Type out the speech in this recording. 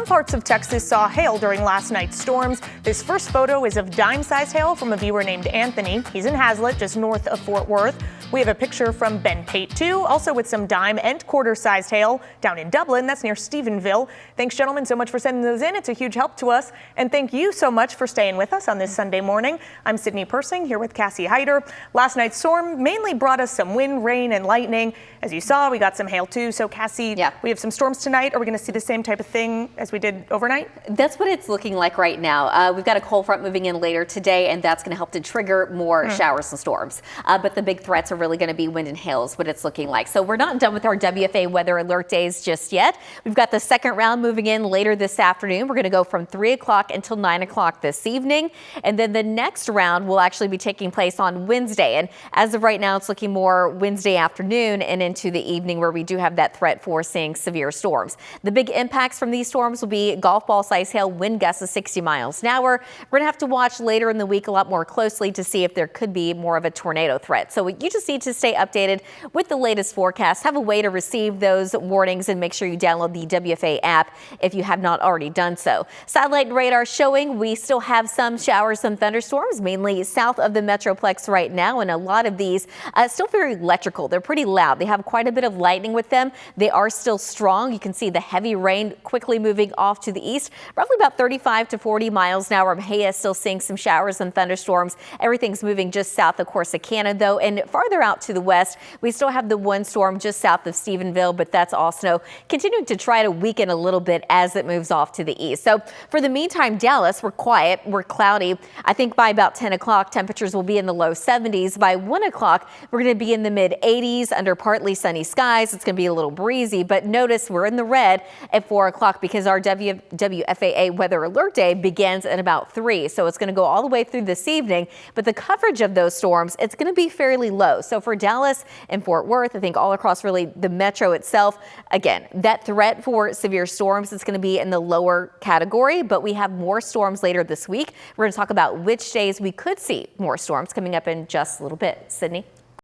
parts of Texas saw hail during last night's storms. This first photo is of dime-sized hail from a viewer named Anthony. He's in Hazlet, just north of Fort Worth. We have a picture from Ben Pate, too, also with some dime and quarter-sized hail down in Dublin. That's near Stephenville. Thanks, gentlemen, so much for sending those in. It's a huge help to us. And thank you so much for staying with us on this Sunday morning. I'm Sydney Persing here with Cassie Hyder. Last night's storm mainly brought us some wind, rain, and lightning. As you saw, we got some hail, too. So, Cassie, we have some storms tonight. Are we going to see the same type of thing as we did overnight? That's what it's looking like right now. We've got a cold front moving in later today, and that's going to help to trigger more showers and storms. But the big threats are really going to be wind and hail is what it's looking like. So we're not done with our WFA weather alert days just yet. We've got the second round moving in later this afternoon. We're going to go from 3 o'clock until 9 o'clock this evening. And then the next round will actually be taking place on Wednesday. And as of right now, it's looking more Wednesday afternoon and into the evening where we do have that threat for seeing severe storms. The big impacts from these storms will be golf ball size hail, wind gusts of 60 miles an hour. We're going to have to watch later in the week a lot more closely to see if there could be more of a tornado threat. So you just need to stay updated with the latest forecast. Have a way to receive those warnings and make sure you download the WFA app if you have not already done so. Satellite radar showing we still have some showers, some thunderstorms, mainly south of the Metroplex right now. And a lot of these still very electrical. They're pretty loud. They have quite a bit of lightning with them. They are still strong. You can see the heavy rain quickly moving off to the east, roughly about 35 to 40 miles an hour. Bahia still seeing some showers and thunderstorms. Everything's moving just south of Corsicana, though, and farther out to the west, we still have the one storm just south of Stephenville, but that's also continuing to try to weaken a little bit as it moves off to the east. So for the meantime, Dallas, we're quiet, we're cloudy. I think by about 10 o'clock, temperatures will be in the low 70s. By 1 o'clock, we're going to be in the mid 80s under partly sunny skies. It's going to be a little breezy, but notice we're in the red at 4 o'clock because our WFAA weather alert day begins at about 3. So it's going to go all the way through this evening, but the coverage of those storms, it's going to be fairly low. So for Dallas and Fort Worth, I think all across really the metro itself, again, that threat for severe storms is going to be in the lower category, but we have more storms later this week. We're going to talk about which days we could see more storms coming up in just a little bit. Sydney?